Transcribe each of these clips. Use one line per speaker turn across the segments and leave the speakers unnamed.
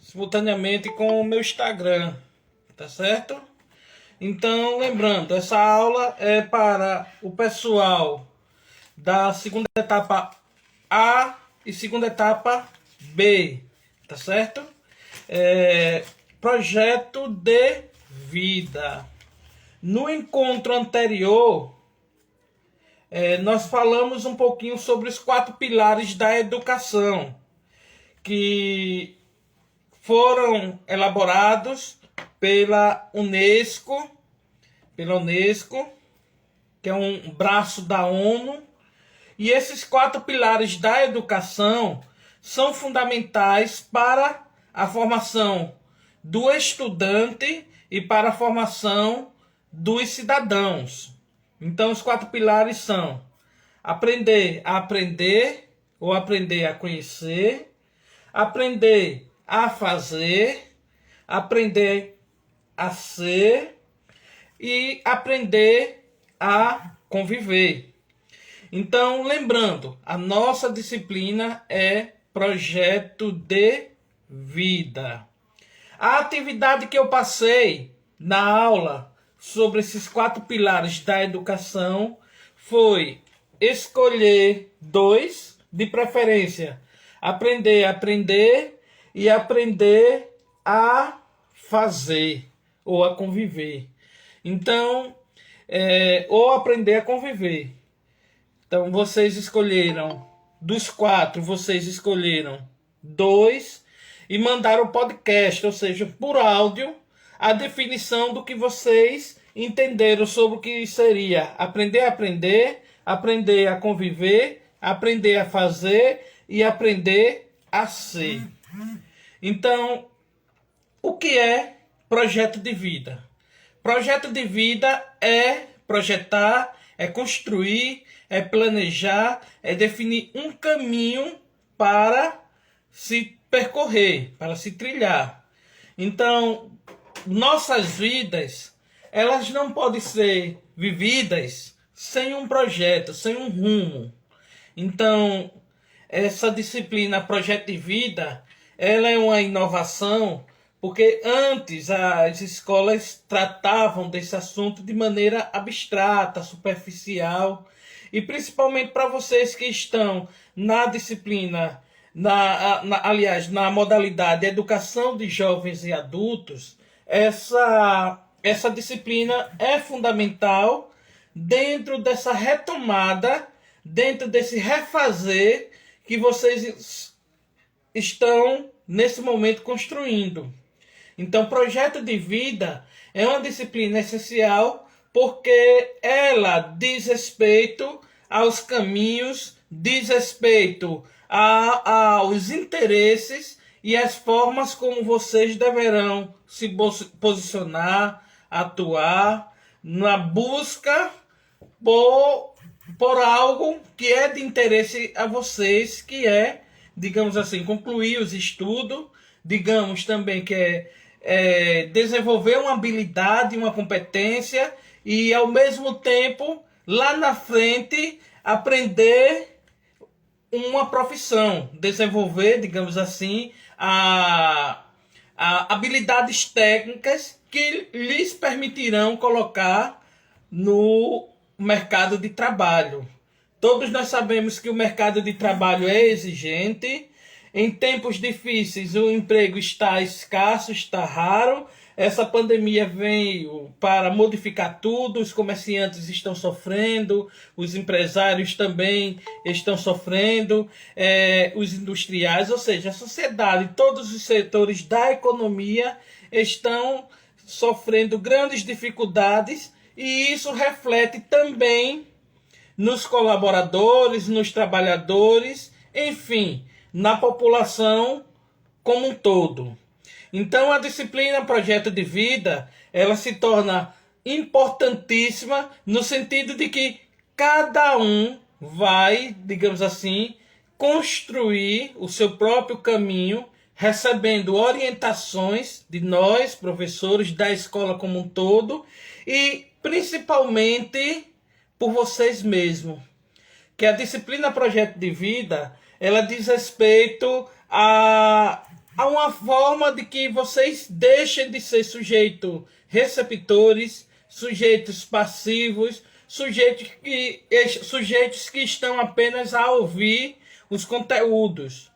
simultaneamente com o meu Instagram, tá certo? Então, lembrando, essa aula é para o pessoal da segunda etapa A e segunda etapa B, tá certo? Projeto de vida. No encontro anterior, nós falamos um pouquinho sobre os 4 pilares da educação, que foram elaborados pela Unesco, que é um braço da ONU. E esses 4 pilares da educação são fundamentais para a formação do estudante e para a formação dos cidadãos. Então, os 4 pilares são aprender a aprender ou aprender a conhecer, aprender a fazer, aprender a ser e aprender a conviver. Então, lembrando, a nossa disciplina é projeto de vida. A atividade que eu passei na aula sobre esses 4 pilares da educação foi escolher 2, de preferência, aprender a aprender e aprender a fazer ou a conviver. Então, ou aprender a conviver. Então, vocês escolheram, dos 4, vocês escolheram 2 e mandaram o podcast, ou seja, por áudio, a definição do que vocês entenderam sobre o que seria aprender a aprender, aprender a conviver, aprender a fazer e aprender a ser. Então, o que é projeto de vida? Projeto de vida é projetar, é construir, é planejar, é definir um caminho para se percorrer, para se trilhar. Então, nossas vidas, elas não podem ser vividas sem um projeto, sem um rumo. Então, essa disciplina Projeto de Vida, ela é uma inovação, porque antes as escolas tratavam desse assunto de maneira abstrata, superficial, e principalmente para vocês que estão na disciplina, aliás, na modalidade Educação de Jovens e Adultos, essa disciplina é fundamental dentro dessa retomada, dentro desse refazer que vocês estão nesse momento construindo. Então, projeto de vida é uma disciplina essencial porque ela diz respeito aos caminhos, diz respeito aos interesses e as formas como vocês deverão se posicionar, atuar na busca por algo que é de interesse a vocês, que é, digamos assim, concluir os estudos, digamos também que é desenvolver uma habilidade, uma competência e, ao mesmo tempo, lá na frente, aprender uma profissão, desenvolver, digamos assim, habilidades técnicas que lhes permitirão colocar no mercado de trabalho. Todos nós sabemos que o mercado de trabalho é exigente. Em tempos difíceis, o emprego está escasso, está raro. Essa pandemia veio para modificar tudo. Os comerciantes estão sofrendo, os empresários também estão sofrendo, os industriais, ou seja, a sociedade, todos os setores da economia estão sofrendo grandes dificuldades, e isso reflete também nos colaboradores, nos trabalhadores, enfim, na população como um todo. Então, a disciplina Projeto de Vida, ela se torna importantíssima no sentido de que cada um vai, digamos assim, construir o seu próprio caminho, recebendo orientações de nós, professores, da escola como um todo, e principalmente por vocês mesmos. Que a disciplina Projeto de Vida, ela diz respeito há uma forma de que vocês deixem de ser sujeitos receptores, sujeitos passivos, sujeitos que estão apenas a ouvir os conteúdos,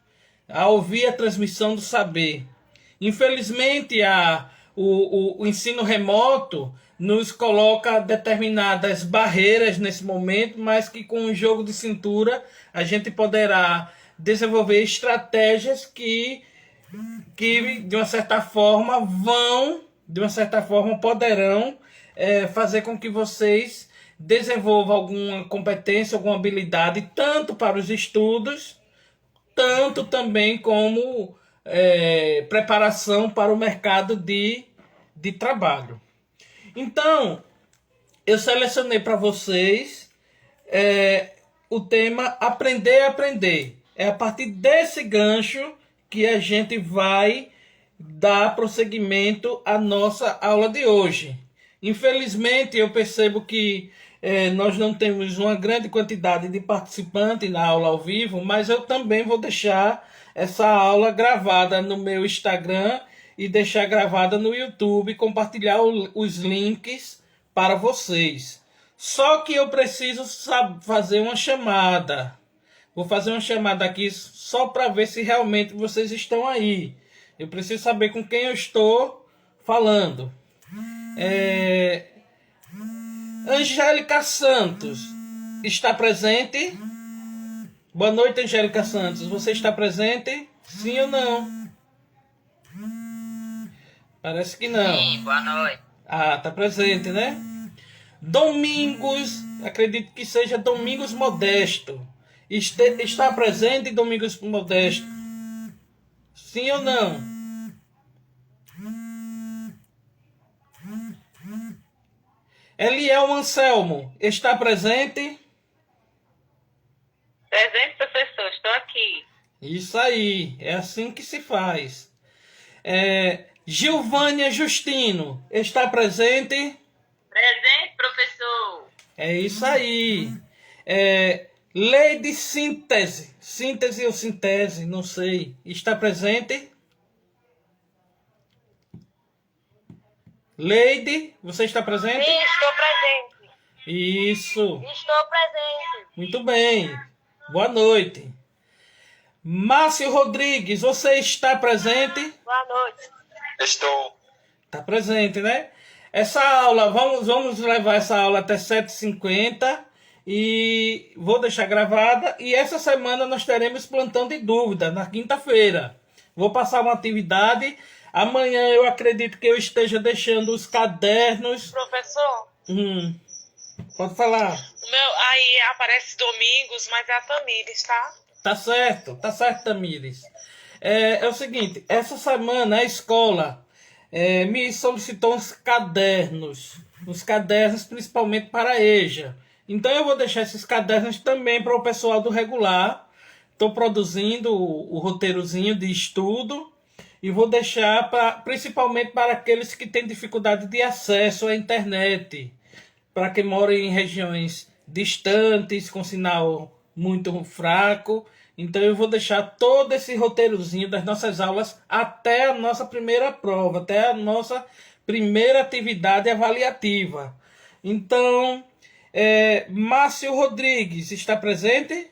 a ouvir a transmissão do saber. Infelizmente, o ensino remoto nos coloca determinadas barreiras nesse momento, mas que com o jogo de cintura a gente poderá desenvolver estratégias que de uma certa forma poderão fazer com que vocês desenvolvam alguma competência, alguma habilidade, tanto para os estudos, tanto também como preparação para o mercado de trabalho. Então, eu selecionei para vocês o tema Aprender a Aprender. É a partir desse gancho que a gente vai dar prosseguimento à nossa aula de hoje. Infelizmente, eu percebo que nós não temos uma grande quantidade de participantes na aula ao vivo, mas eu também vou deixar essa aula gravada no meu Instagram e deixar gravada no YouTube, compartilhar os links para vocês. Só que eu preciso fazer uma chamada. Vou fazer uma chamada aqui só para ver se realmente vocês estão aí. Eu preciso saber com quem eu estou falando. Angélica Santos está presente? Boa noite, Angélica Santos. Você está presente? Sim ou não? Parece que não.
Sim, boa noite.
Ah, tá presente, né? Domingos, acredito que seja Domingos Modesto. Está presente, Domingos Modesto? Sim ou não? Eliel Anselmo, está presente?
Presente, professor, estou aqui.
Isso aí, é assim que se faz. Gilvânia Justino, está presente?
Presente, professor.
É isso aí. Leide Síntese ou Sintese, não sei. Está presente? Leide, você está presente?
Sim, estou presente.
Isso.
Estou presente.
Muito bem. Boa noite. Márcio Rodrigues, você está presente?
Boa noite.
Estou.
Está presente, né? Essa aula, vamos levar essa aula até 7h50 e vou deixar gravada. E essa semana nós teremos plantão de dúvida, na quinta-feira. Vou passar uma atividade. Amanhã eu acredito que eu esteja deixando os cadernos.
Professor,
Pode falar.
aí aparece Domingos, mas é a Tamires, tá?
Tá certo, Tamires. É o seguinte, essa semana a escola me solicitou uns cadernos principalmente para a EJA. Então eu vou deixar esses cadernos também para o pessoal do regular. Estou produzindo o roteirozinho de estudo e vou deixar principalmente para aqueles que têm dificuldade de acesso à internet, para quem mora em regiões distantes, com sinal muito fraco. Então eu vou deixar todo esse roteirozinho das nossas aulas até a nossa primeira prova, até a nossa primeira atividade avaliativa. Então, Márcio Rodrigues, está presente?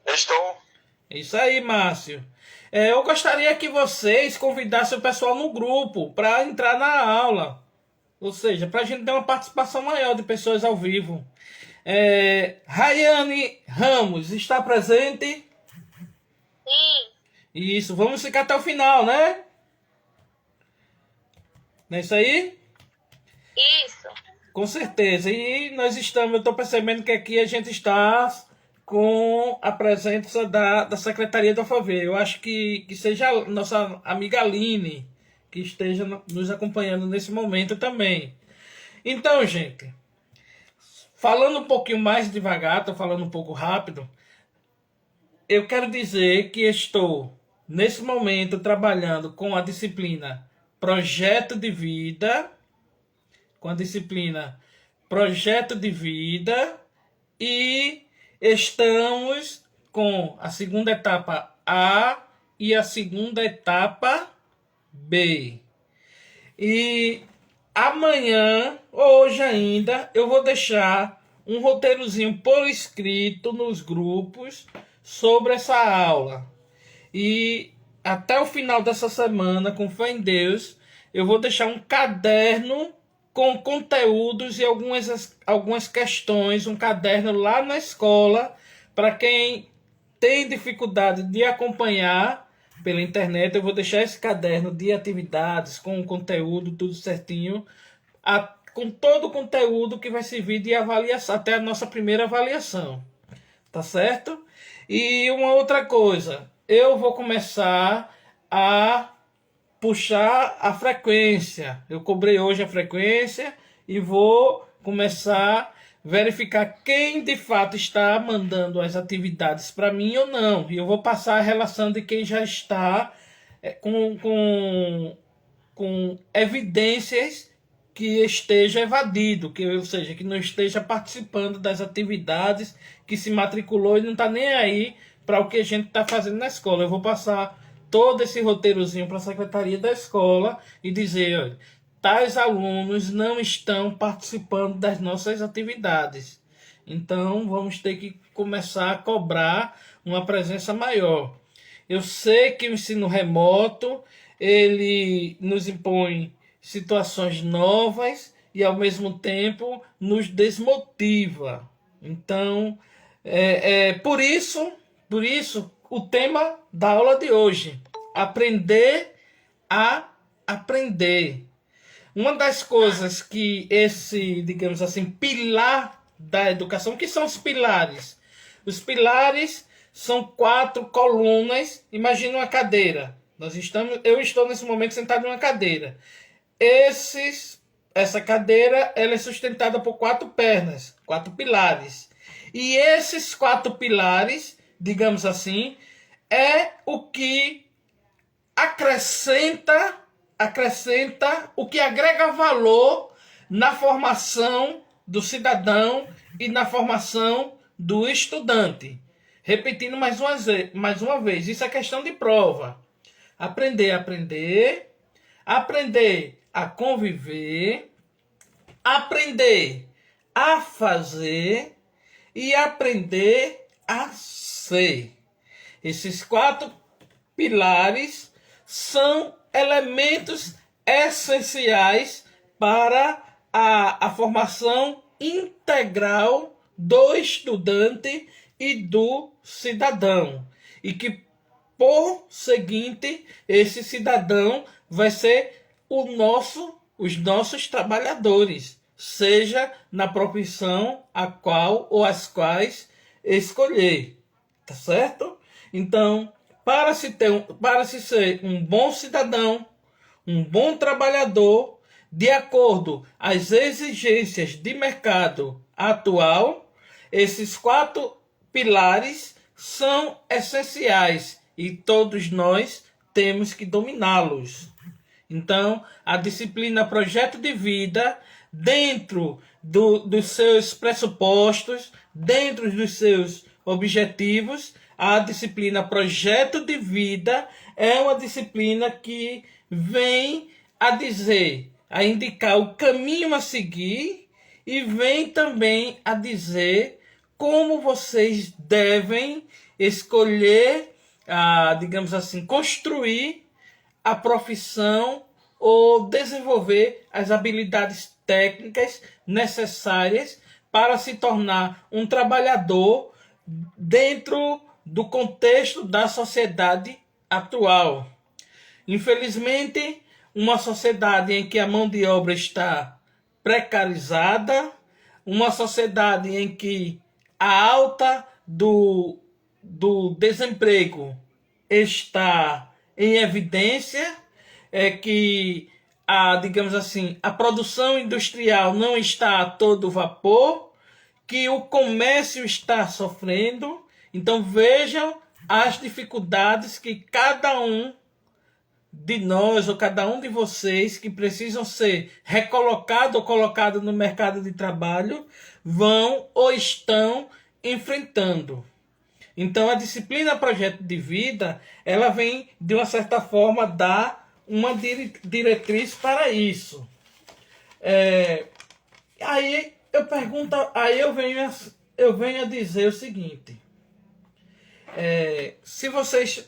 Estou.
Isso aí, Márcio. Eu gostaria que vocês convidassem o pessoal no grupo para entrar na aula. Ou seja, para a gente ter uma participação maior de pessoas ao vivo. Rayane Ramos, está presente?
Sim.
Isso, vamos ficar até o final, né? Não é isso aí?
Isso.
Com certeza. E eu estou percebendo que aqui a gente está com a presença da Secretaria da FAV. Eu acho que seja a nossa amiga Aline que esteja nos acompanhando nesse momento também. Então, gente, falando um pouquinho mais devagar, estou falando um pouco rápido, eu quero dizer que estou, nesse momento, trabalhando com a disciplina Projeto de Vida, e estamos com a segunda etapa A e a segunda etapa B. E amanhã, hoje ainda, eu vou deixar um roteirozinho por escrito nos grupos sobre essa aula. E até o final dessa semana, com fé em Deus, eu vou deixar um caderno com conteúdos e algumas questões, um caderno lá na escola, para quem tem dificuldade de acompanhar pela internet. Eu vou deixar esse caderno de atividades com o conteúdo, tudo certinho, com todo o conteúdo que vai servir de avaliação, até a nossa primeira avaliação. Tá certo? E uma outra coisa, eu vou começar a puxar a frequência. Eu cobrei hoje a frequência e vou começar a verificar quem de fato está mandando as atividades para mim ou não. E eu vou passar a relação de quem já está com evidências que esteja evadido, ou seja, que não esteja participando das atividades, que se matriculou e não está nem aí para o que a gente está fazendo na escola. Eu vou passar todo esse roteirozinho para a secretaria da escola e dizer, olha, tais alunos não estão participando das nossas atividades. Então, vamos ter que começar a cobrar uma presença maior. Eu sei que o ensino remoto, ele nos impõe situações novas e, ao mesmo tempo, nos desmotiva. Então, por isso, o tema da aula de hoje, aprender a aprender. Uma das coisas que esse, digamos assim, pilar da educação, que são os pilares? Os pilares são 4 colunas. Imagina uma cadeira. Eu estou nesse momento sentado em uma cadeira. Essa cadeira, ela é sustentada por 4 pernas, 4 pilares. E esses 4 pilares, digamos assim, é o que acrescenta, o que agrega valor na formação do cidadão e na formação do estudante. Repetindo mais uma vez, isso é questão de prova. Aprender a conviver, aprender a fazer e aprender a ser. Esses 4 pilares são elementos essenciais para a formação integral do estudante e do cidadão. E que, por seguinte, esse cidadão vai ser os nossos trabalhadores, seja na profissão a qual ou as quais escolher. Tá certo? Então, para se ser um bom cidadão, um bom trabalhador, de acordo às exigências de mercado atual, esses 4 pilares são essenciais e todos nós temos que dominá-los. Então, a disciplina Projeto de Vida, dentro dos seus pressupostos, dentro dos seus objetivos, a disciplina Projeto de Vida é uma disciplina que vem a indicar o caminho a seguir e vem também a dizer como vocês devem escolher, digamos assim, construir a profissão ou desenvolver as habilidades técnicas necessárias para se tornar um trabalhador dentro do contexto da sociedade atual. Infelizmente, uma sociedade em que a mão de obra está precarizada, uma sociedade em que a alta do desemprego está em evidência, que digamos assim, a produção industrial não está a todo vapor, que o comércio está sofrendo. Então vejam as dificuldades que cada um de nós, ou cada um de vocês que precisam ser recolocado ou colocado no mercado de trabalho, vão ou estão enfrentando. Então, a disciplina projeto de vida, ela vem, de uma certa forma, dar uma diretriz para isso. Aí eu pergunto, aí eu venho a dizer o seguinte: se vocês,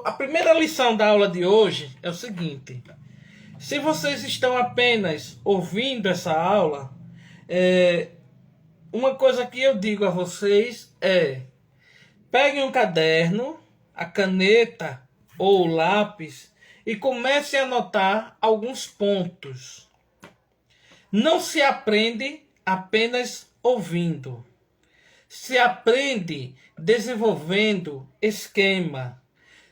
a primeira lição da aula de hoje é o seguinte: se vocês estão apenas ouvindo essa aula, uma coisa que eu digo a vocês é: peguem um caderno, a caneta ou o lápis e comecem a anotar alguns pontos. Não se aprende apenas ouvindo. Se aprende desenvolvendo esquema.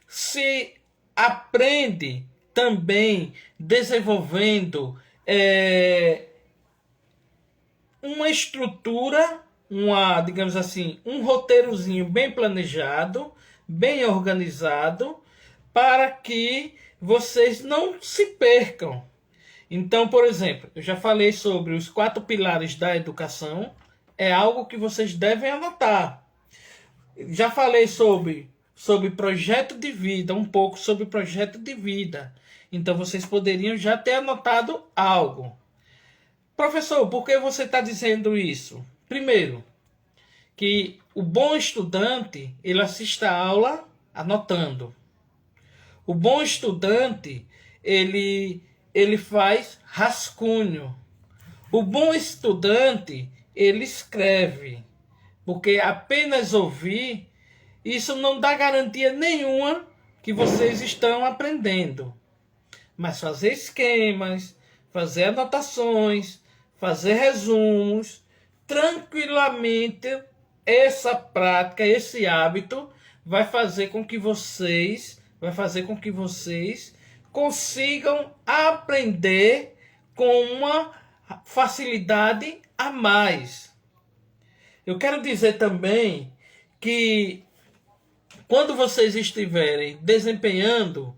Se aprende também desenvolvendo uma estrutura, digamos assim, um roteirozinho bem planejado, bem organizado, para que vocês não se percam. Então, por exemplo, eu já falei sobre os 4 pilares da educação, é algo que vocês devem anotar. Já falei sobre projeto de vida, um pouco sobre projeto de vida. Então, vocês poderiam já ter anotado algo. Professor, por que você está dizendo isso? Primeiro, que o bom estudante, ele assiste a aula anotando. O bom estudante, ele faz rascunho. O bom estudante, ele escreve. Porque apenas ouvir, isso não dá garantia nenhuma que vocês estão aprendendo. Mas fazer esquemas, fazer anotações, fazer resumos, tranquilamente, essa prática, esse hábito, vai fazer com que vocês consigam aprender com uma facilidade a mais. Eu quero dizer também que quando vocês estiverem desempenhando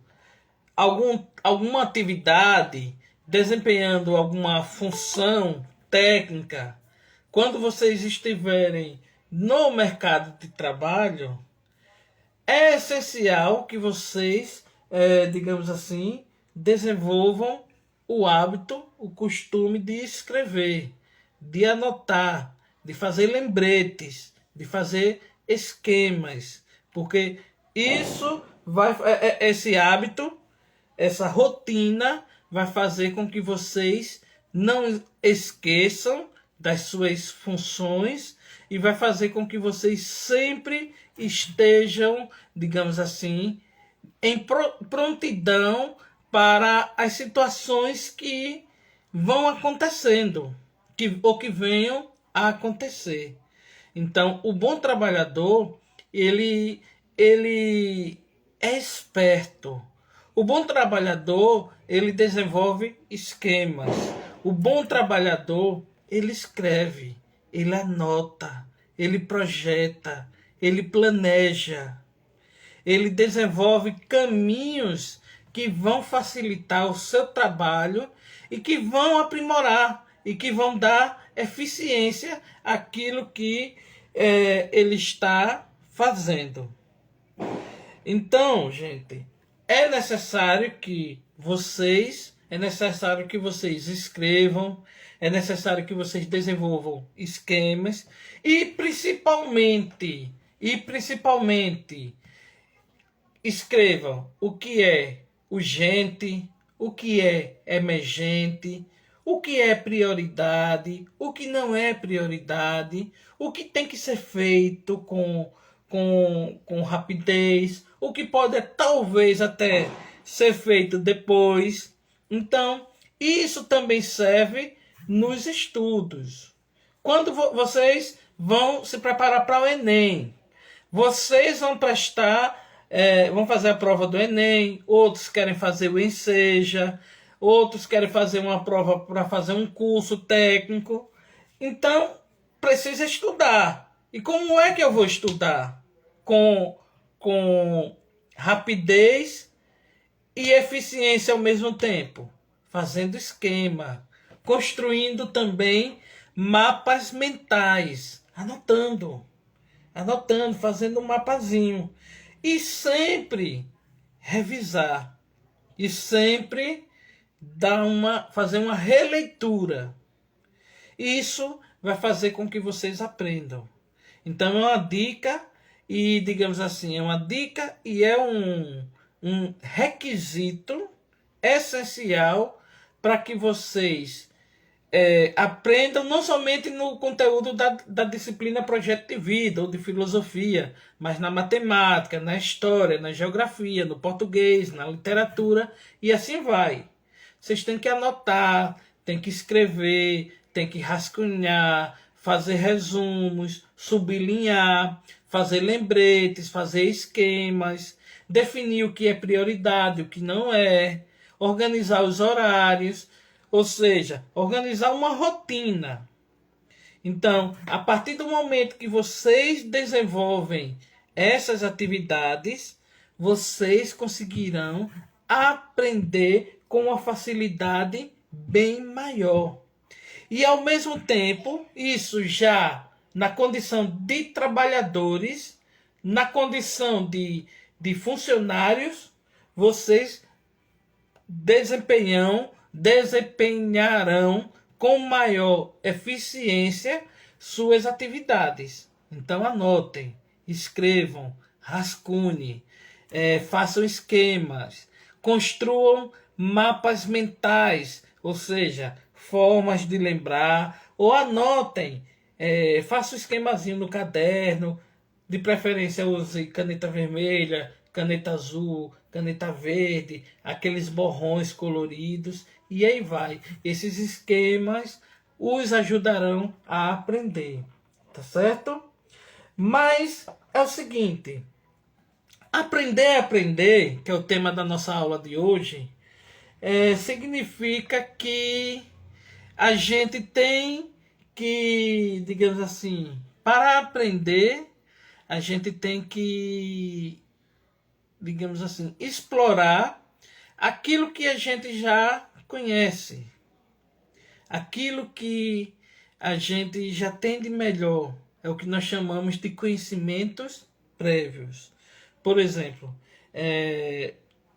alguma atividade, desempenhando alguma função técnica, quando vocês estiverem no mercado de trabalho, é essencial que vocês, digamos assim, desenvolvam o hábito, o costume de escrever, de anotar, de fazer lembretes, de fazer esquemas, porque esse hábito, essa rotina vai fazer com que vocês não esqueçam das suas funções e vai fazer com que vocês sempre estejam, digamos assim, em prontidão para as situações que vão acontecendo, ou que venham a acontecer. Então, o bom trabalhador, ele é esperto. O bom trabalhador, ele desenvolve esquemas. O bom trabalhador, ele escreve, ele anota, ele projeta, ele planeja. Ele desenvolve caminhos que vão facilitar o seu trabalho e que vão aprimorar e que vão dar eficiência àquilo que ele está fazendo. Então, gente, é necessário que vocês escrevam, é necessário que vocês desenvolvam esquemas e principalmente escrevam o que é urgente, o que é emergente, o que é prioridade, o que não é prioridade, o que tem que ser feito com rapidez, o que pode talvez até ser feito depois. Então, isso também serve nos estudos. Quando vocês vão se preparar para o Enem, vocês vão vão fazer a prova do Enem, outros querem fazer o Enseja, outros querem fazer uma prova para fazer um curso técnico. Então, precisa estudar. E como é que eu vou estudar? Com rapidez e eficiência ao mesmo tempo. Fazendo esquema. Construindo também mapas mentais. Anotando. anotando, fazendo um mapazinho. E sempre revisar. E sempre fazer uma releitura. Isso vai fazer com que vocês aprendam. Então é uma dica e, digamos assim, é uma dica e é um requisito essencial para que vocês aprendam não somente no conteúdo da disciplina Projeto de Vida ou de Filosofia, mas na matemática, na história, na geografia, no português, na literatura e assim vai. Vocês têm que anotar, têm que escrever, têm que rascunhar, fazer resumos, sublinhar, fazer lembretes, fazer esquemas, definir o que é prioridade, o que não é, organizar os horários, ou seja, organizar uma rotina. Então, a partir do momento que vocês desenvolvem essas atividades, vocês conseguirão aprender com uma facilidade bem maior. E, ao mesmo tempo, isso já na condição de trabalhadores, na condição de funcionários, vocês desempenharão com maior eficiência suas atividades. Então anotem, escrevam, rascunhem, façam esquemas, construam mapas mentais, ou seja, formas de lembrar, ou anotem, façam um esquemazinho no caderno, de preferência use caneta vermelha, caneta azul, caneta verde, aqueles borrões coloridos, e aí vai. Esses esquemas os ajudarão a aprender, tá certo? Mas é o seguinte, aprender, que é o tema da nossa aula de hoje, significa que a gente tem que, digamos assim, para aprender, a gente tem que, digamos assim, explorar aquilo que a gente já conhece, aquilo que a gente já tem de melhor, é o que nós chamamos de conhecimentos prévios. Por exemplo,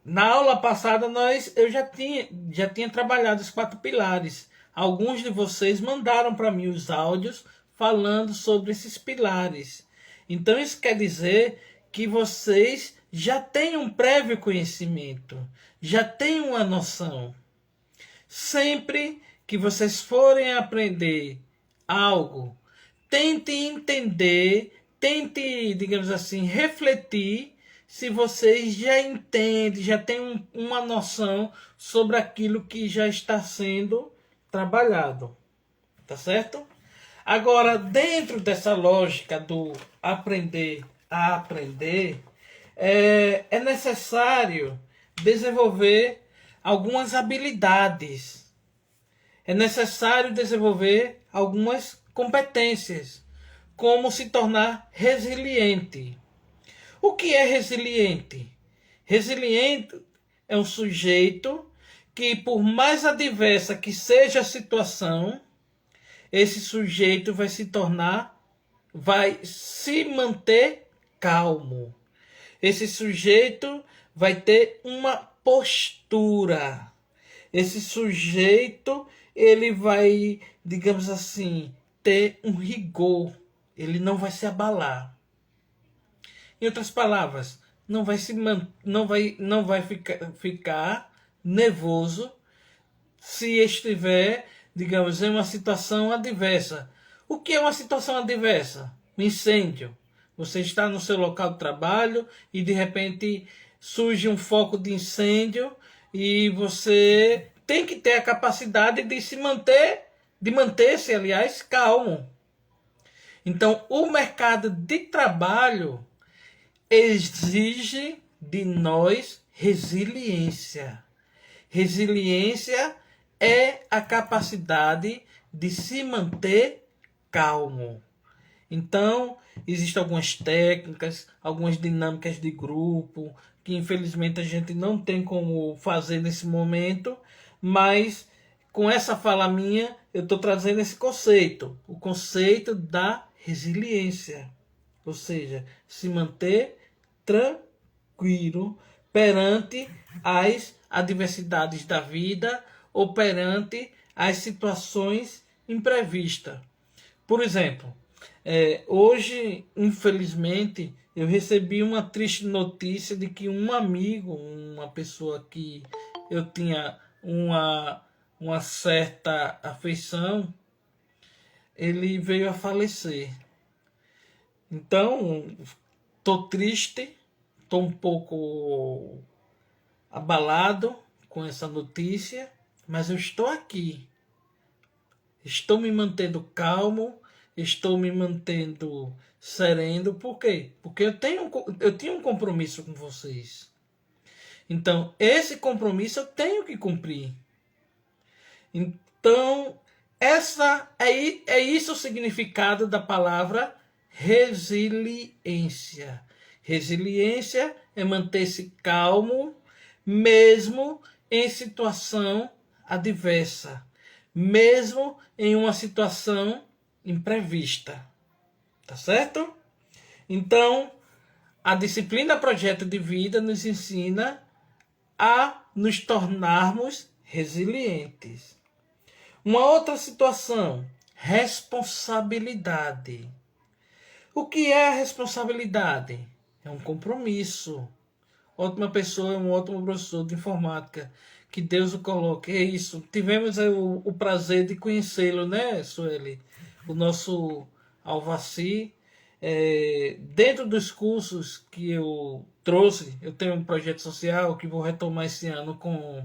na aula passada eu já tinha trabalhado os 4 pilares. Alguns de vocês mandaram para mim os áudios falando sobre esses pilares. Então isso quer dizer que vocês já têm um prévio conhecimento, já têm uma noção. Sempre que vocês forem aprender algo, tente entender, tente, digamos assim, refletir se vocês já entendem, já têm uma noção sobre aquilo que já está sendo trabalhado. Tá certo? Agora, dentro dessa lógica do aprender a aprender, é necessário desenvolver algumas habilidades. É necessário desenvolver algumas competências, como se tornar resiliente. O que é resiliente? Resiliente é um sujeito que, por mais adversa que seja a situação, esse sujeito vai se manter calmo. Esse sujeito vai ter uma postura. Esse sujeito, ele vai, digamos assim, ter um rigor. Ele não vai se abalar. Em outras palavras, não vai ficar nervoso se estiver, digamos, em uma situação adversa. O que é uma situação adversa? Um incêndio. Você está no seu local de trabalho e de repente surge um foco de incêndio e você tem que ter a capacidade de manter-se, aliás, calmo. Então, o mercado de trabalho exige de nós resiliência. Resiliência é a capacidade de se manter calmo. Então, existem algumas técnicas, algumas dinâmicas de grupo, que infelizmente a gente não tem como fazer nesse momento, mas com essa fala minha, eu estou trazendo esse conceito, o conceito da resiliência. ou seja, se manter tranquilo perante as adversidades da vida ou perante as situações imprevistas. Por exemplo, hoje, infelizmente, eu recebi uma triste notícia de que um amigo, uma pessoa que eu tinha uma certa afeição, ele veio a falecer. Então, estou triste, estou um pouco abalado com essa notícia, mas eu estou aqui. Estou me mantendo calmo, estou me mantendo sereno. Por quê? Porque eu tinha um compromisso com vocês. Então, esse compromisso eu tenho que cumprir. Então, é isso o significado da palavra resiliência. Resiliência é manter-se calmo, mesmo em situação adversa, mesmo em uma situação imprevista. Tá certo? Então, a disciplina Projeto de Vida nos ensina a nos tornarmos resilientes. Uma outra situação, responsabilidade. O que é a responsabilidade? É um compromisso. Ótima pessoa, um ótimo professor de informática. Que Deus o coloque. É isso. Tivemos o prazer de conhecê-lo, né, Sueli? O nosso Alvaci. Dentro dos cursos que eu trouxe, eu tenho um projeto social que vou retomar esse ano com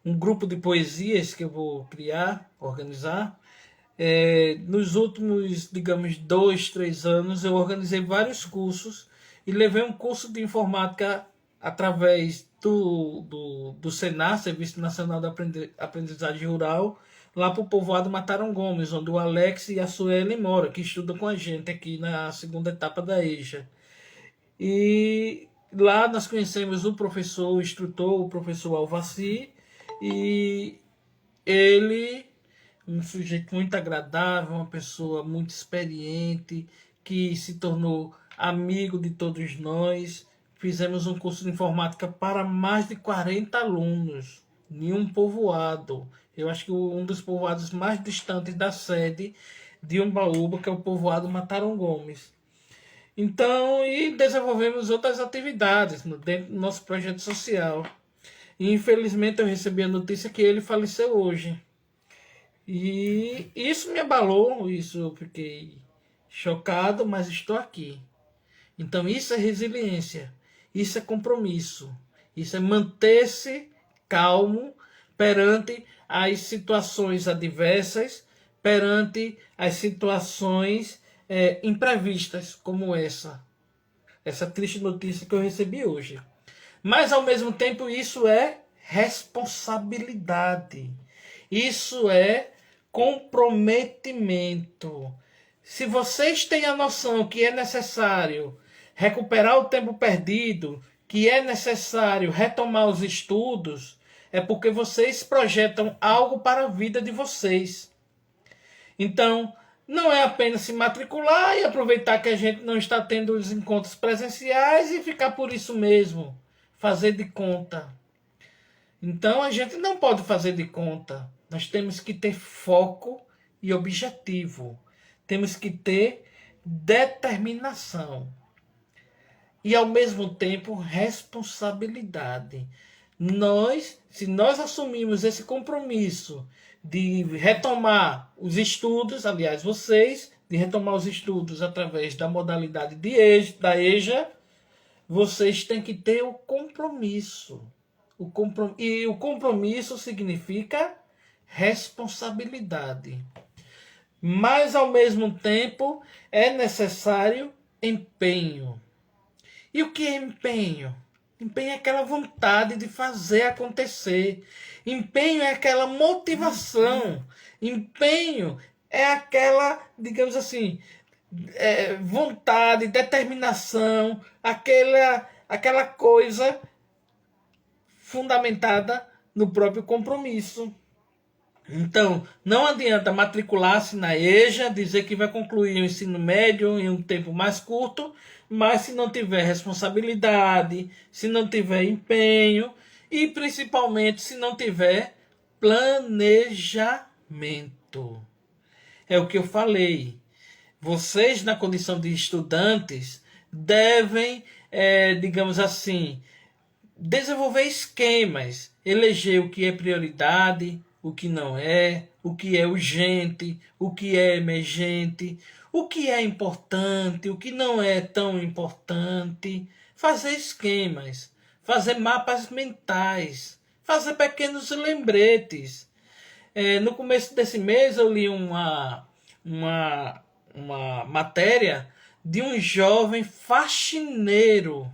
um grupo de poesias que eu vou criar, organizar. Nos últimos, digamos, 2, 3 anos, eu organizei vários cursos e levei um curso de informática através do Senar, Serviço Nacional de Aprendizagem Rural, lá para o povoado Mataram Gomes, onde o Alex e a Sueli moram, que estudam com a gente aqui na segunda etapa da EJA. E lá nós conhecemos o professor, o instrutor, o professor Alvaci, e ele, um sujeito muito agradável, uma pessoa muito experiente, que se tornou amigo de todos nós. Fizemos um curso de informática para mais de 40 alunos, em um povoado. Eu acho que um dos povoados mais distantes da sede de Umbaúba, que é o povoado Mataram Gomes. Então, e desenvolvemos outras atividades dentro do nosso projeto social. E infelizmente eu recebi a notícia que ele faleceu hoje. E isso me abalou, isso eu fiquei chocado, mas estou aqui. Então isso é resiliência, isso é compromisso, isso é manter-se calmo perante as situações adversas, perante as situações imprevistas como essa triste notícia que eu recebi hoje. Mas, ao mesmo tempo, isso é responsabilidade. Isso é comprometimento. Se vocês têm a noção que é necessário recuperar o tempo perdido, que é necessário retomar os estudos, é porque vocês projetam algo para a vida de vocês. Então, não é apenas se matricular e aproveitar que a gente não está tendo os encontros presenciais e ficar por isso mesmo. Fazer de conta. Então a gente não pode fazer de conta. Nós temos que ter foco e objetivo. Temos que ter determinação. E ao mesmo tempo responsabilidade. Se nós assumirmos esse compromisso de retomar os estudos, aliás, vocês, de retomar os estudos através da modalidade da EJA, vocês têm que ter o compromisso. E o compromisso significa responsabilidade. Mas, ao mesmo tempo, é necessário empenho. E o que é empenho? Empenho é aquela vontade de fazer acontecer. Empenho é aquela motivação. Empenho é aquela, digamos assim, vontade, determinação, aquela coisa fundamentada no próprio compromisso. Então, não adianta matricular-se na EJA, dizer que vai concluir o ensino médio em um tempo mais curto, mas se não tiver responsabilidade, se não tiver empenho e principalmente se não tiver planejamento. É o que eu falei. Vocês, na condição de estudantes, devem, digamos assim, desenvolver esquemas, eleger o que é prioridade, o que é urgente, o que é emergente, o que é importante, o que não é tão importante, fazer esquemas, fazer mapas mentais, fazer pequenos lembretes. No começo desse mês eu li uma, uma matéria de um jovem faxineiro,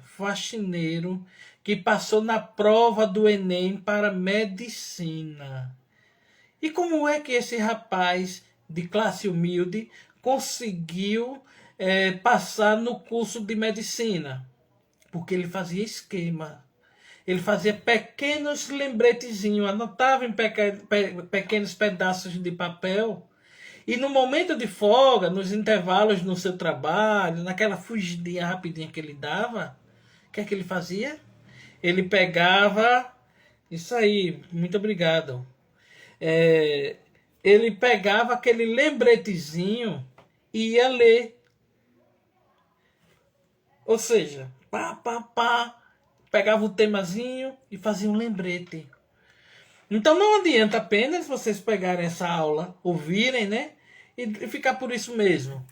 que passou na prova do Enem para medicina. E como é que esse rapaz de classe humilde conseguiu passar no curso de medicina? Porque ele fazia esquema. Ele fazia pequenos lembretezinhos, anotava em pequenos pedaços de papel. E no momento de folga, nos intervalos no seu trabalho, naquela fugidinha rapidinha que ele dava, o que é que ele fazia? Ele pegava. Isso aí, muito obrigado. Ele pegava aquele lembretezinho e ia ler. Ou seja, pegava o temazinho e fazia um lembrete. Então não adianta apenas vocês pegarem essa aula, ouvirem, né? E ficar por isso mesmo.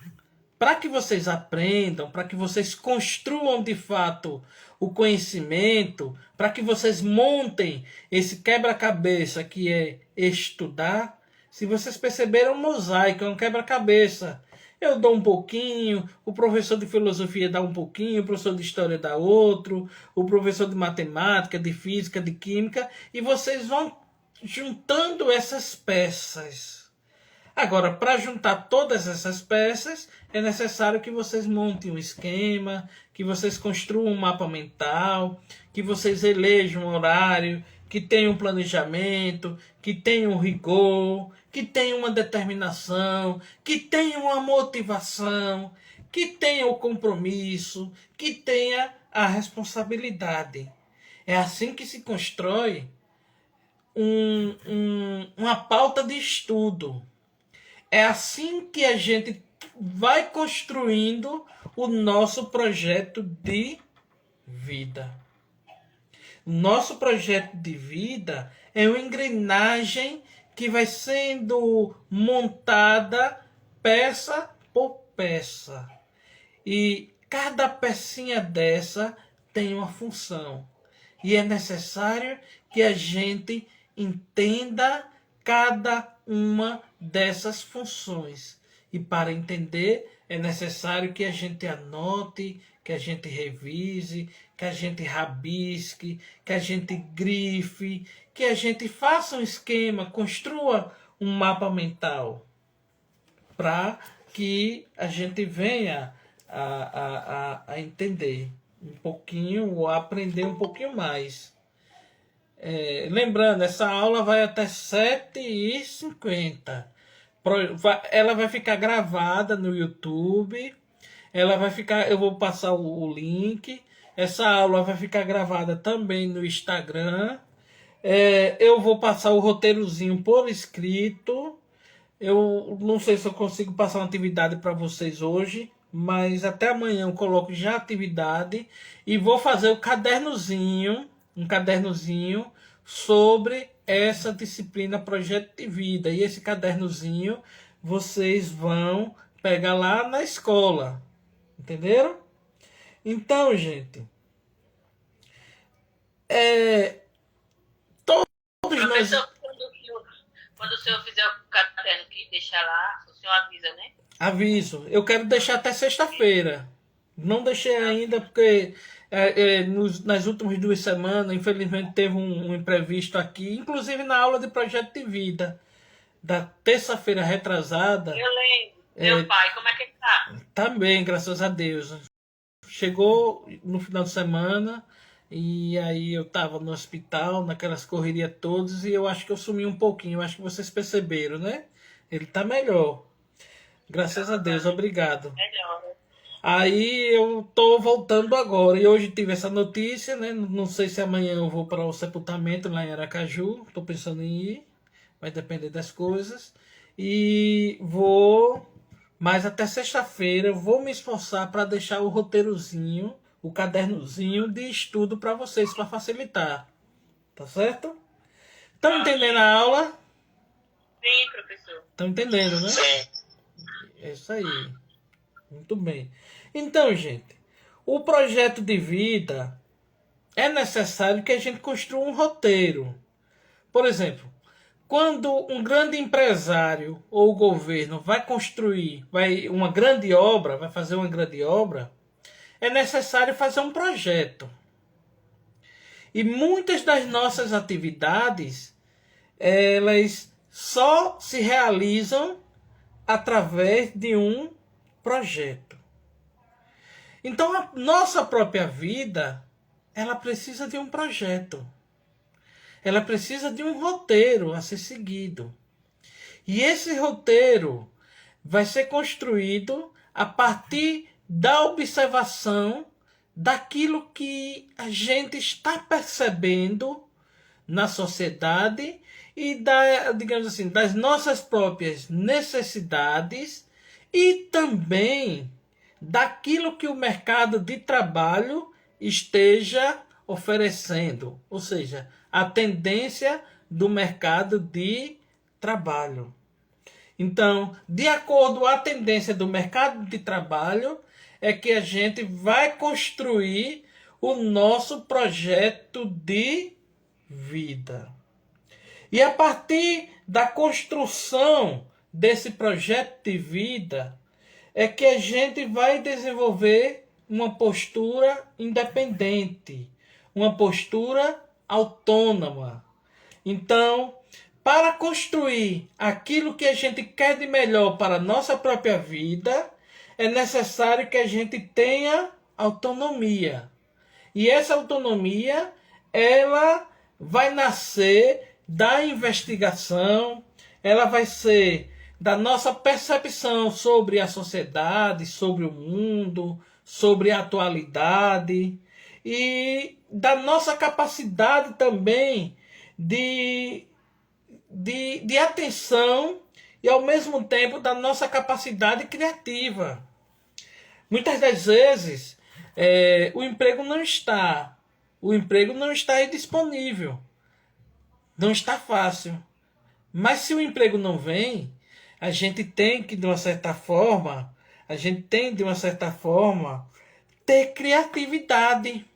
Para que vocês aprendam, para que vocês construam de fato o conhecimento, para que vocês montem esse quebra-cabeça que é estudar, se vocês perceberam, um mosaico, é um quebra-cabeça. Eu dou um pouquinho, o professor de filosofia dá um pouquinho, o professor de história dá outro, o professor de matemática, de física, de química, e vocês vão juntando essas peças. Agora, para juntar todas essas peças, é necessário que vocês montem um esquema, que vocês construam um mapa mental, que vocês elejam um horário, que tenham um planejamento, que tenham um rigor, que tenham uma determinação, que tenham uma motivação, que tenham o compromisso, que tenha a responsabilidade. É assim que se constrói uma pauta de estudo. É assim que a gente vai construindo o nosso projeto de vida. O nosso projeto de vida é uma engrenagem que vai sendo montada peça por peça. E cada pecinha dessa tem uma função. E é necessário que a gente entenda cada uma dessas funções. E para entender, é necessário que a gente anote, que a gente revise, que a gente rabisque, que a gente grife, que a gente faça um esquema, construa um mapa mental, para que a gente venha a entender um pouquinho, ou a aprender um pouquinho mais. Lembrando, essa aula vai até 7h50. Ela vai ficar gravada no YouTube. Ela vai ficar. Eu vou passar o link. Essa aula vai ficar gravada também no Instagram. Eu vou passar o roteirozinho por escrito. Eu não sei se eu consigo passar uma atividade para vocês hoje, mas até amanhã eu coloco já a atividade e vou fazer um cadernozinho sobre essa disciplina Projeto de Vida. E esse cadernozinho vocês vão pegar lá na escola. Entenderam? Então, gente, todos nós...
Professor, quando o senhor fizer o caderno aqui, deixar lá, o senhor avisa, né?
Aviso. Eu quero deixar até sexta-feira. Não deixei ainda porque nas últimas 2 semanas, infelizmente, teve um imprevisto aqui, inclusive na aula de projeto de vida da terça-feira retrasada.
Eu lembro. Meu pai, como é que ele tá?
Tá bem, graças a Deus. Chegou no final de semana, E aí eu tava no hospital, naquelas correrias todas, e eu acho que eu sumi um pouquinho. Eu acho que vocês perceberam, né? Ele tá melhor. Graças a Deus, obrigado.
Melhor.
Aí eu tô voltando agora. E hoje tive essa notícia, né? Não sei se amanhã eu vou para o sepultamento lá em Aracaju. Tô pensando em ir. Vai depender das coisas. E vou. Mas até sexta-feira eu vou me esforçar para deixar o roteirozinho, o cadernozinho de estudo para vocês, para facilitar. Tá certo? Estão entendendo a aula?
Sim, professor.
Estão entendendo, né?
Sim.
É isso aí. Muito bem. Então, gente, o projeto de vida é necessário que a gente construa um roteiro. Por exemplo, quando um grande empresário ou governo vai construir uma grande obra, vai fazer uma grande obra, é necessário fazer um projeto. E muitas das nossas atividades, elas só se realizam através de um projeto. Então a nossa própria vida, ela precisa de um projeto. Ela precisa de um roteiro a ser seguido. E esse roteiro vai ser construído a partir da observação daquilo que a gente está percebendo na sociedade e digamos assim, das nossas próprias necessidades e também daquilo que o mercado de trabalho esteja oferecendo, ou seja, a tendência do mercado de trabalho. Então, de acordo com a tendência do mercado de trabalho, é que a gente vai construir o nosso projeto de vida. E a partir da construção desse projeto de vida, é que a gente vai desenvolver uma postura independente, uma postura autônoma. Então, para construir aquilo que a gente quer de melhor para a nossa própria vida, é necessário que a gente tenha autonomia. E essa autonomia, ela vai nascer da investigação, ela vai ser da nossa percepção sobre a sociedade, sobre o mundo, sobre a atualidade e da nossa capacidade também de atenção e ao mesmo tempo da nossa capacidade criativa. Muitas das vezes o emprego não está aí disponível, não está fácil. Mas se o emprego não vem, a gente tem que, de uma certa forma, ter criatividade.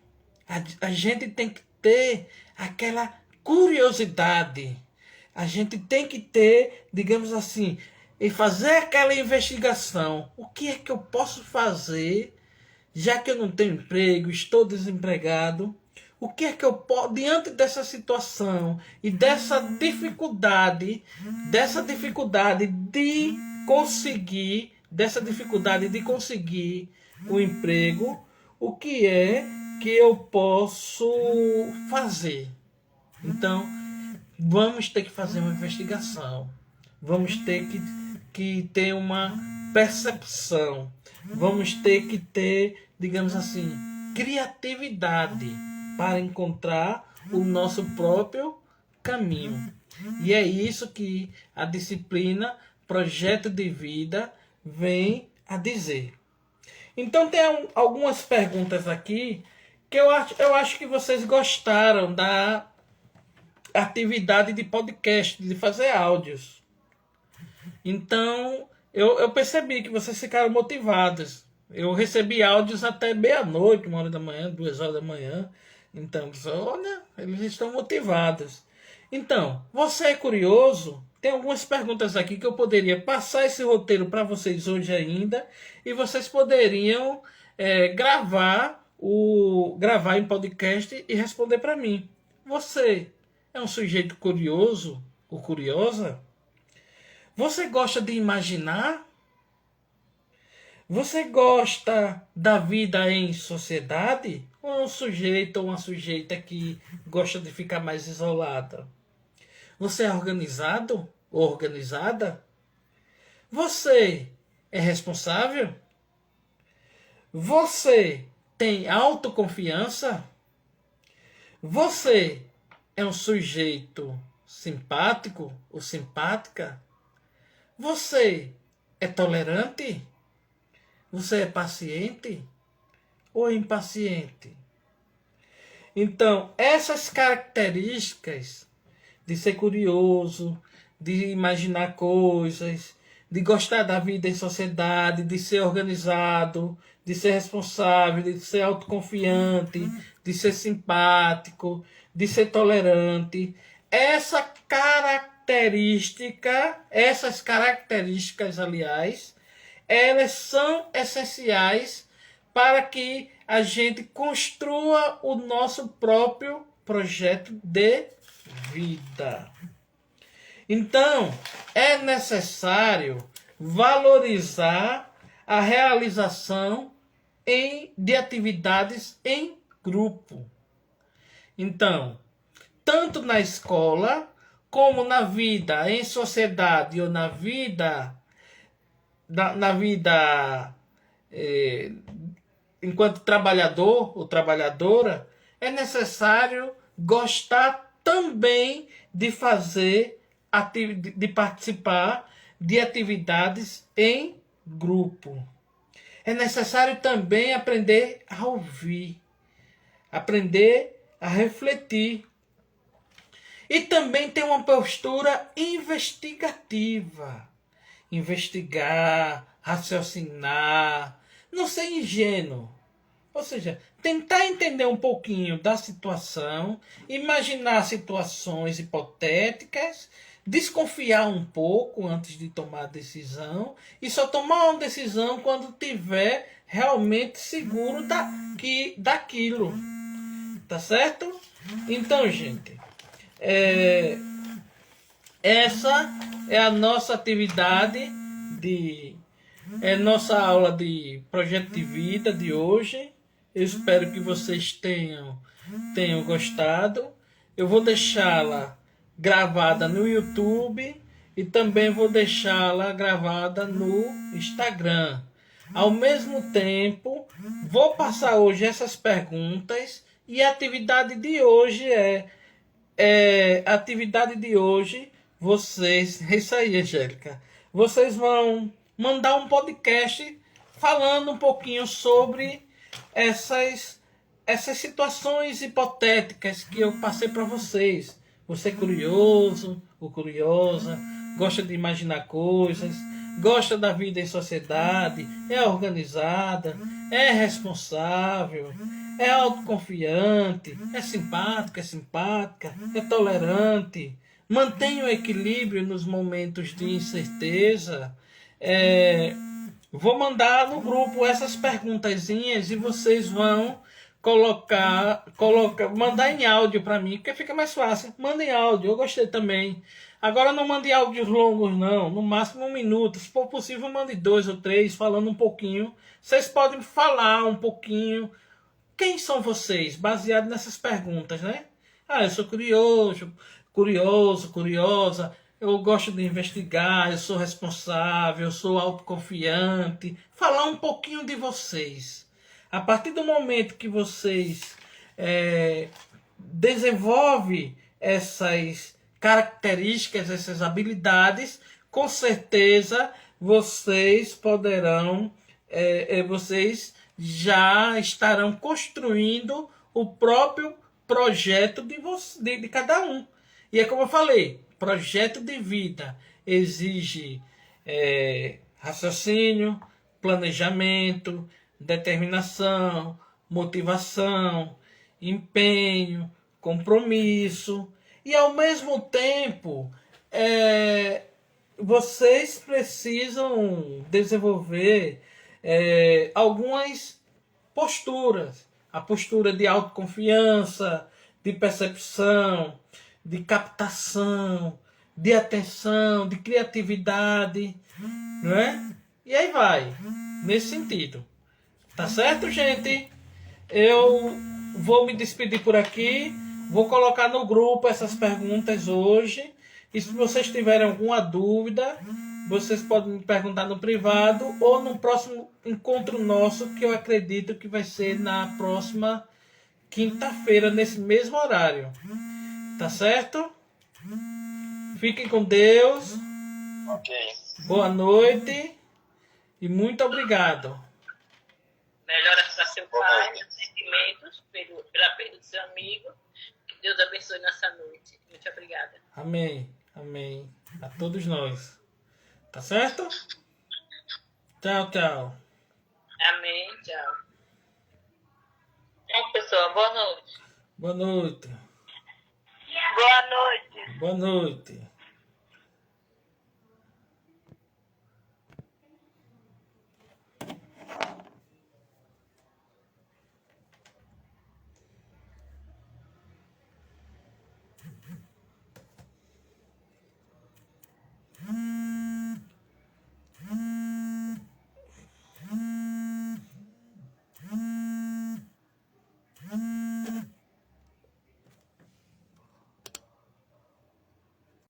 A gente tem que ter aquela curiosidade. A gente tem que ter, digamos assim, e fazer aquela investigação. O que é que eu posso fazer, já que eu não tenho emprego, estou desempregado? O que é que eu posso, diante dessa situação e dessa dificuldade de conseguir o emprego, o que é que eu posso fazer? Então, vamos ter que fazer uma investigação. Vamos ter que ter uma percepção. Vamos ter que ter, digamos assim, criatividade para encontrar o nosso próprio caminho. E é isso que a disciplina Projeto de Vida vem a dizer. Então tem algumas perguntas aqui que eu acho que vocês gostaram da atividade de podcast, de fazer áudios. Então eu percebi que vocês ficaram motivados. Eu recebi áudios até meia-noite, 1h da manhã, 2h da manhã. Então, olha, eles estão motivados. Então, você é curioso? Tem algumas perguntas aqui que eu poderia passar esse roteiro para vocês hoje ainda. E vocês poderiam gravar em podcast e responder para mim. Você é um sujeito curioso ou curiosa? Você gosta de imaginar? Você gosta da vida em sociedade? um sujeito ou uma sujeita que gosta de ficar mais isolada? Você é organizado ou organizada? Você é responsável? Você tem autoconfiança? Você é um sujeito simpático ou simpática? Você é tolerante? Você é paciente ou impaciente? Então, essas características de ser curioso, de imaginar coisas, de gostar da vida em sociedade, de ser organizado, de ser responsável, de ser autoconfiante, de ser simpático, de ser tolerante. Essas características, aliás, elas são essenciais para que a gente construa o nosso próprio projeto de vida. Então, é necessário valorizar a realização de atividades em grupo. Então, tanto na escola, como na vida em sociedade ou na vida enquanto trabalhador ou trabalhadora, é necessário gostar também de participar de atividades em grupo. É necessário também aprender a ouvir, aprender a refletir. E também ter uma postura investigativa. Investigar, raciocinar, não ser ingênuo. Ou seja, tentar entender um pouquinho da situação, imaginar situações hipotéticas, desconfiar um pouco antes de tomar a decisão e só tomar uma decisão quando tiver realmente seguro daquilo. Tá certo? Então, gente, essa é a nossa atividade nossa aula de projeto de vida de hoje. Eu espero que vocês tenham gostado. Eu vou deixá-la gravada no YouTube e também vou deixá-la gravada no Instagram. Ao mesmo tempo, vou passar hoje essas perguntas e a atividade de hoje vocês, é isso aí, Angélica, vocês vão mandar um podcast falando um pouquinho sobre essas situações hipotéticas que eu passei para vocês. Você é curioso ou curiosa, gosta de imaginar coisas, gosta da vida em sociedade, é organizada, é responsável, é autoconfiante, é simpática, é tolerante, mantém o equilíbrio nos momentos de incerteza. Vou mandar no grupo essas perguntazinhas e vocês vão mandar em áudio para mim, porque fica mais fácil. Manda em áudio, eu gostei também. Agora não mande áudios longos não, no máximo 1 minuto. Se for possível, mande 2 ou 3, falando um pouquinho. Vocês podem falar um pouquinho. Quem são vocês? Baseado nessas perguntas, né? Eu sou curiosa. Eu gosto de investigar, eu sou responsável, eu sou autoconfiante. Falar um pouquinho de vocês. A partir do momento que vocês desenvolvem essas características, essas habilidades, com certeza vocês poderão, vocês já estarão construindo o próprio projeto de cada um. E é como eu falei, projeto de vida exige raciocínio, planejamento, determinação, motivação, empenho, compromisso. E ao mesmo tempo, vocês precisam desenvolver algumas posturas. A postura de autoconfiança, de percepção, de captação, de atenção, de criatividade, não é? E aí vai, nesse sentido. Tá certo, gente? Eu vou me despedir por aqui. Vou colocar no grupo essas perguntas hoje. E se vocês tiverem alguma dúvida, vocês podem me perguntar no privado ou no próximo encontro nosso, que eu acredito que vai ser na próxima quinta-feira, nesse mesmo horário. Tá certo? Fiquem com Deus.
Ok.
Boa noite. E muito obrigado.
Melhoras para seu pai, meus sentimentos pela perda do seu amigo. Que Deus abençoe nessa noite. Muito obrigada.
Amém. Amém. A todos nós. Tá certo? Tchau, tchau.
Amém. Tchau. Tchau, pessoal. Boa noite.
Boa noite.
Boa noite.
Boa noite.